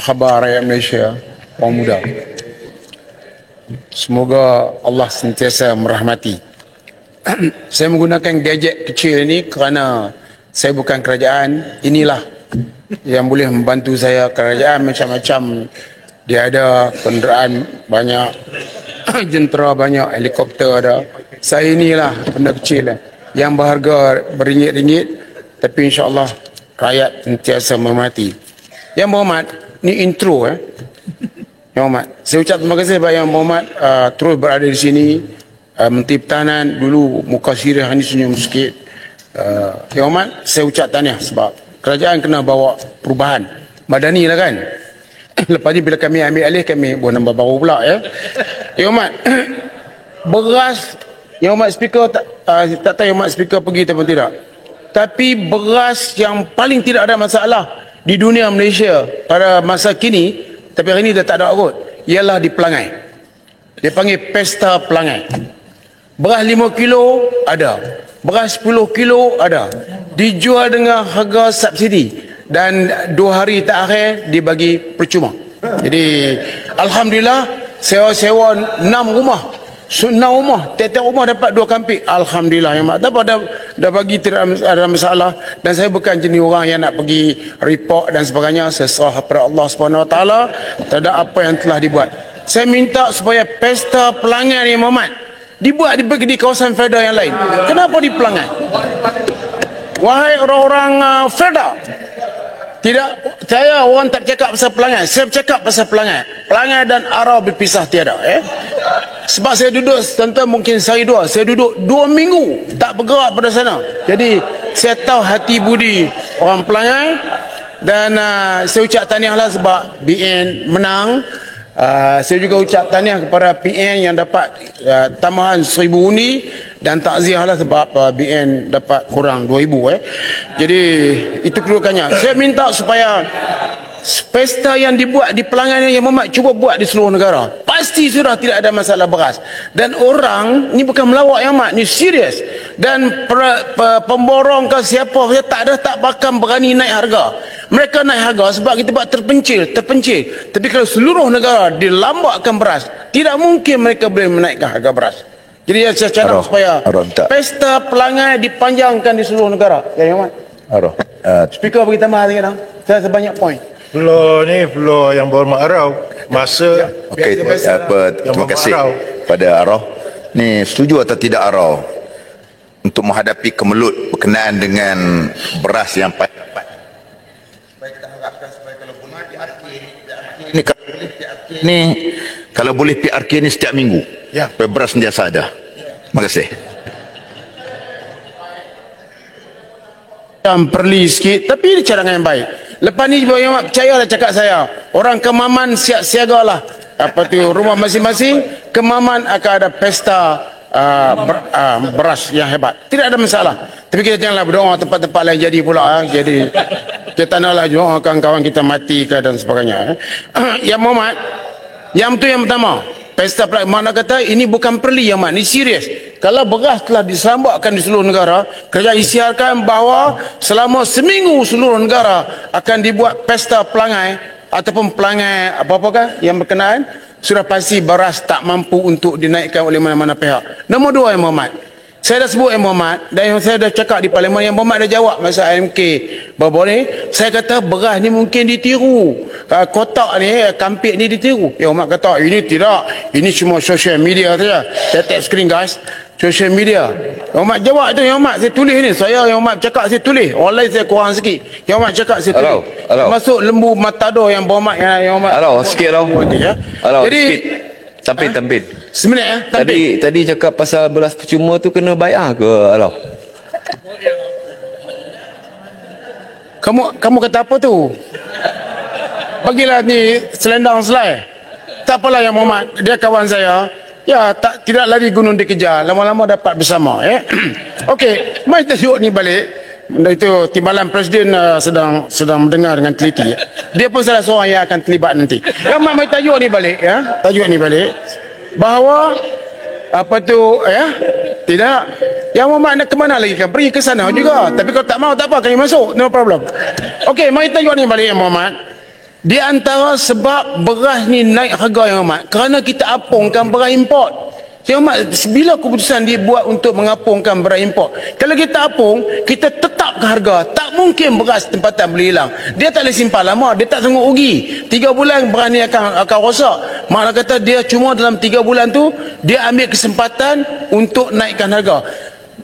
khabar rakyat Malaysia, orang muda? Semoga Allah sentiasa merahmati. Saya menggunakan gadget kecil ini kerana saya bukan kerajaan. Inilah yang boleh membantu saya. Kerajaan macam-macam, dia ada kenderaan banyak, jentera banyak, helikopter ada. Saya inilah benda kecil yang berharga beringgit-ringgit, tapi insya-Allah rakyat sentiasa menghormati. Yang berhormat, ni intro Yang Hormat, saya ucap terima kasih kepada Yang Berhormat terus berada di sini. Menteri Pertahanan dulu muka sirih ni senyum sikit. Yang Hormat, saya ucap tahniah sebab kerajaan kena bawa perubahan. Madani lah kan. Lepas ni bila kami ambil alih, kami buat nombor baru pula Yang Hormat, beras, Yang Hormat speaker tak tahu Yang Hormat speaker pergi ataupun tidak. Tapi beras yang paling tidak ada masalah di dunia Malaysia pada masa kini, tapi hari ini dah tak ada kot, ialah di Pelangai. Dia panggil Pesta Pelangai. Beras 5 kilo ada, beras 10 kilo ada, dijual dengan harga subsidi, dan 2 hari terakhir dibagi percuma. Jadi Alhamdulillah, sewa 6 rumah, 6 rumah, tiap-tiap rumah dapat 2 kampik. Alhamdulillah Yang Mak, tak apa, dah bagi, tidak ada masalah. Dan saya bukan jenis orang yang nak pergi report dan sebagainya. Saya serah kepada Allah SWT terhadap apa yang telah dibuat. Saya minta supaya Pesta Pelangai Yang Muhammad dibuat di kawasan Federal yang lain. Kenapa di Pelangai? Wahai orang-orang Federal, tidak, saya orang tak cakap pasal Pelangai. Saya bercakap pasal Pelangai. Pelangai dan Arau berpisah tiada. Sebab saya duduk, tuan-tuan mungkin sehari dua, saya duduk 2 minggu tak bergerak pada sana. Jadi saya tahu hati budi orang Pelangai. Dan saya ucap tahniahlah sebab BN menang. Saya juga ucap tahniah kepada PN yang dapat tambahan 1,000 undi, dan takziahlah sebab BN dapat kurang 2,000. Jadi itu kedudukannya. Saya minta supaya pesta yang dibuat di Pelangai Yang Muhammad cuba buat di seluruh negara. Pasti sudah tidak ada masalah beras. Dan orang ni bukan melawak Yang Muhammad, ni serius. Dan pemborong ke siapa, saya tak bakal berani naik harga. Mereka naik harga sebab kita buat terpencil. Tapi kalau seluruh negara dilambakkan beras, tidak mungkin mereka boleh menaikkan harga beras. Jadi saya cadang supaya Pesta Pelangai dipanjangkan di seluruh negara. Ya Yang Muhammad. Speaker bagi tambah lagi dah. Saya sebanyak poin. Floor Yang Berhormat Arau, masa. Okey, terima kasih pada Arau. Ni setuju atau tidak Arau untuk menghadapi kemelut berkenaan dengan beras yang kalau boleh PRK ni setiap minggu, beras sentiasa ada. Terima kasih. Perli sikit, tapi ini cadangan yang baik. Lepas ni Yang Mak percayalah cakap saya, orang Kemaman siap siagalah rumah masing-masing. Kemaman akan ada pesta beras yang hebat. Tidak ada masalah. Tapi kita janganlah berdoa tempat-tempat lain jadi pula. Jadi kita naklah doa kawan-kawan kita mati ke dan sebagainya. Yang Muhammad, yang itu yang pertama, Pesta Pelangai. Mana kata ini bukan perli Yang Muhammad, ini serius. Kalau beras telah disambakkan di seluruh negara, kerajaan isiarkan bahawa selama seminggu seluruh negara akan dibuat Pesta Pelangai ataupun pelangai apa-apakah yang berkenaan. Sudah pasti beras tak mampu untuk dinaikkan oleh mana-mana pihak. Nombor 2 Yang Muhammad, saya dah sebut Yang Muhammad, dan saya dah cakap di Parlimen. Yang Muhammad dah jawab masa IMK baru ni. Saya kata beras ni mungkin ditiru, kotak ni, kampik ni ditiru. Yang Muhammad kata ini tidak, ini cuma social media saja. Saya tap screen guys, social media. Yang Muhammad jawab tu. Yang Muhammad saya tulis ni, Yang Muhammad cakap saya tulis. Orang lain saya kurang sikit. Yang Muhammad cakap saya tulis. Masuk lembu matador Yang Muhammad. Yang Muhammad sikit jadi tampil. Seminit Tadi cakap pasal beras percuma tu kena bayar ke Alau? Kamu kata apa tu? Bagilah ni selendang selai. Tak apalah Yang Muhammad, dia kawan saya. Ya, tidak lari gunung dikejar, lama-lama dapat bersama. Okey, mari kita tengok ni balik. Itu timbalan Presiden sedang mendengar dengan teliti. Dia pun salah seorang yang akan terlibat nanti. Mari tajuk ni balik tajuk ni balik. Bahawa tidak, Yang Muhammad nak ke mana lagi kan? Pergi ke sana juga. Tapi kalau tak mau tak apa, kami masuk, no problem. Okey, mari tajuk ni balik Yang Muhammad. Di antara sebab beras ni naik harga Yang Amat kerana kita apungkan beras import. Yang Amat, bila keputusan dibuat untuk mengapungkan beras import? Kalau kita apung, kita tetapkan harga. Tak mungkin beras tempatan boleh hilang. Dia tak boleh simpan lama, dia tak sanggup rugi. 3 bulan beras ni akan rosak. Makna kata dia cuma dalam 3 bulan tu dia ambil kesempatan untuk naikkan harga.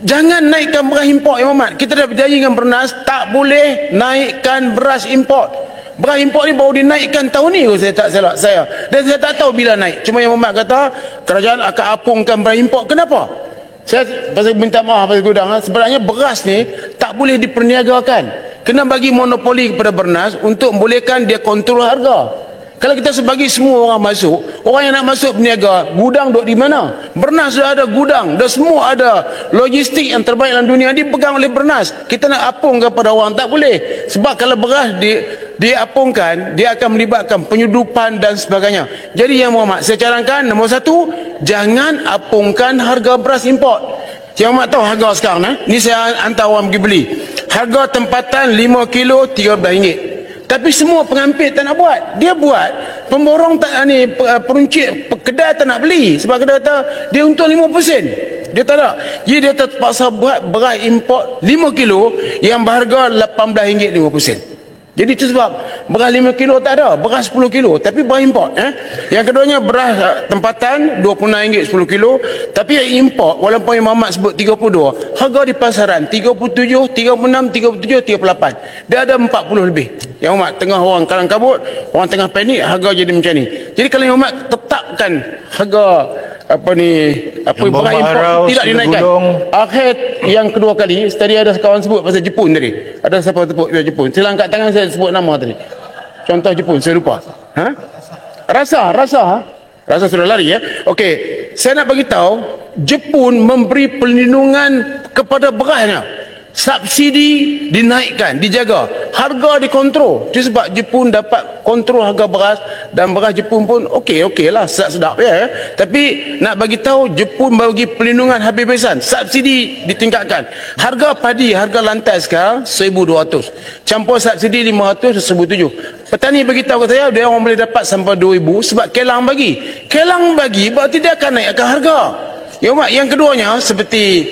Jangan naikkan beras import Yang Amat. Kita dah berjanji dengan Bernas tak boleh naikkan beras import. Beras import ni baru dinaikkan tahun ni, saya tak salah saya. Dan saya tak tahu bila naik. Cuma Yang Amat kata kerajaan akan apungkan beras import. Kenapa? Saya pasal minta maaf pasal gudang. Sebenarnya beras ni tak boleh diperniagakan. Kena bagi monopoli kepada Bernas untuk membolehkan dia kontrol harga. Kalau kita sebagi semua orang masuk, orang yang nak masuk berniaga, gudang duduk di mana? Bernas sudah ada gudang, dah semua ada logistik yang terbaik dalam dunia dipegang oleh Bernas. Kita nak apung kepada orang tak boleh. Sebab kalau beras diapungkan, dia akan melibatkan penyudupan dan sebagainya. Jadi Yang Muhammad, saya carankan nombor 1, jangan apungkan harga beras import. Yang Muhammad tahu harga sekarang ni saya hantar orang pergi beli. Harga tempatan 5 kilo RM13. Tapi semua pengampit tak nak buat. Dia buat, pemborong tak ni, peruncit kedai tak nak beli sebab kedai kata dia untung 5%. Dia tak nak. Jadi dia terpaksa buat beras import 5 kilo yang berharga RM18.50. Jadi itu sebab beras 5 kilo tak ada, beras 10 kilo tapi beras import. Yang keduanya beras tempatan RM26 10 kilo, tapi yang import walaupun Imam Ahmad sebut 32, harga di pasaran 37, 36, 37, 38. Dia ada 40 lebih. Yang Ahmad tengah orang kalang kabut, orang tengah panik, harga jadi macam ni. Jadi kalau Imam Ahmad tetapkan harga beras import tidak dinaikkan. Akhir yang kedua kali, tadi ada kawan sebut pasal Jepun tadi. Ada siapa sebut pasal Jepun? Sila angkat tangan, saya sebut nama tadi. Contoh Jepun, saya lupa. Rasa sudah lari ya. Okey, saya nak bagi tahu Jepun memberi perlindungan kepada berasnya. Subsidi dinaikkan, dijaga, harga dikontrol. Itu sebab Jepun dapat kontrol harga beras dan beras Jepun pun okey lah, sedap ya. Tapi nak bagi tahu Jepun bagi perlindungan habis-habisan, subsidi ditingkatkan. Harga padi, harga lantai sekarang 1,200. Campur subsidi 500 1,700. Petani bagi tahu ke saya dia orang boleh dapat sampai 2,000 sebab Kelang bagi. Kelang bagi berarti dia akan naikkan harga. Yang keduanya seperti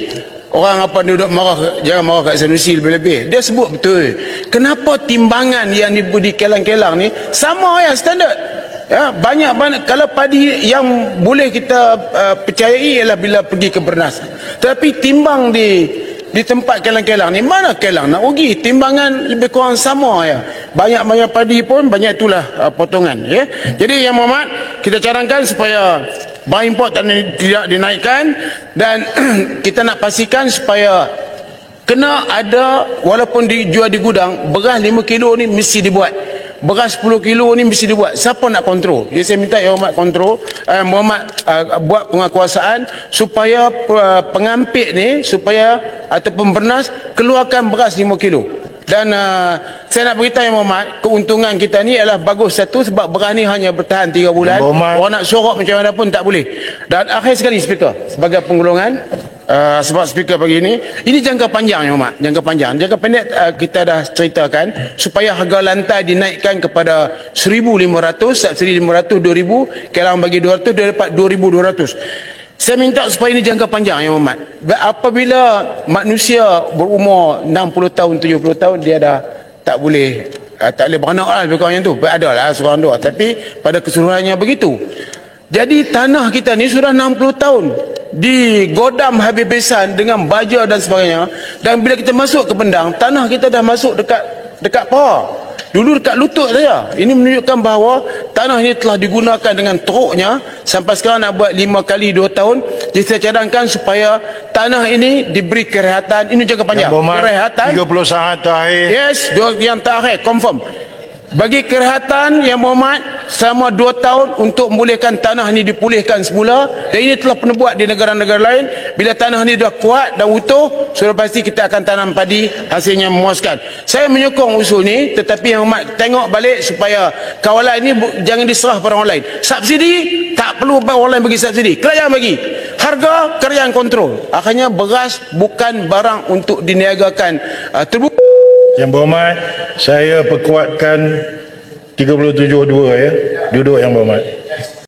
orang duduk marah, jangan marah kat Sanusi lebih-lebih. Dia sebut betul. Kenapa timbangan yang di Kelang-Kelang ni sama yang standard? Ya, banyak kalau padi yang boleh kita percayai ialah bila pergi ke Bernas. Tapi timbang di tempat Kelang-Kelang ni, mana Kelang nak rugi? Timbangan lebih kurang sama ya. Banyak padi pun banyak itulah potongan ya. Jadi Yang Muhammad, kita carankan supaya beras import tidak dinaikkan dan kita nak pastikan supaya kena ada, walaupun dijual di gudang, beras 5 kilo ni mesti dibuat, beras 10 kilo ni mesti dibuat. Siapa nak kontrol? Jadi saya minta Yang Muhammad kontrol, Muhammad buat penguasaan supaya pengampit ni, supaya ataupun Bernas keluarkan beras 5 kilo. Dan saya nak beritahu Yang Muhammad, keuntungan kita ni adalah bagus. Satu, sebab beras ni hanya bertahan 3 bulan. Orang nak sorok macam mana pun tak boleh. Dan akhir sekali speaker, sebagai penggolongan, sebab speaker pagi ini jangka panjang Yang Muhammad, jangka panjang. Jangka pendek kita dah ceritakan supaya harga lantai dinaikkan kepada 1,500, subsidi 500, 2,000, Kelang bagi 200, dia dapat 2,200. Saya minta supaya ini jangka panjang Yang Muhammad. Apabila manusia berumur 60 tahun, 70 tahun, dia dah tak boleh beranak lah lebih kurang yang tu. Ada lah seorang dua, tapi pada keseluruhannya begitu. Jadi tanah kita ni sudah 60 tahun digodam habis-habisan dengan baja dan sebagainya. Dan bila kita masuk ke Pendang, tanah kita dah masuk dekat paha. Dulu dekat lutut saja. Ini menunjukkan bahawa tanah ini telah digunakan dengan teruknya sampai sekarang nak buat 5 kali 2 tahun. Jadi saya cadangkan supaya tanah ini diberi kerehatan. Ini jangka panjang. Kerehatan 30 saat terakhir. Yes, yang terakhir confirm. Bagi kerehatan Yang Muhammad selama 2 tahun untuk membolehkan tanah ini dipulihkan semula. Dan ini telah pernah buat di negara-negara lain. Bila tanah ini dah kuat dan utuh, sudah pasti kita akan tanam padi, hasilnya memuaskan. Saya menyokong usul ni, tetapi Yang Muhammad tengok balik supaya kawalan ini jangan diserah pada orang lain. Subsidi tak perlu orang lain bagi subsidi, kerajaan bagi. Harga kerajaan kontrol. Akhirnya beras bukan barang untuk diniagakan. Terbukti Yang Berhormat, saya perkuatkan 37-2 ya. Duduk yang berhormat.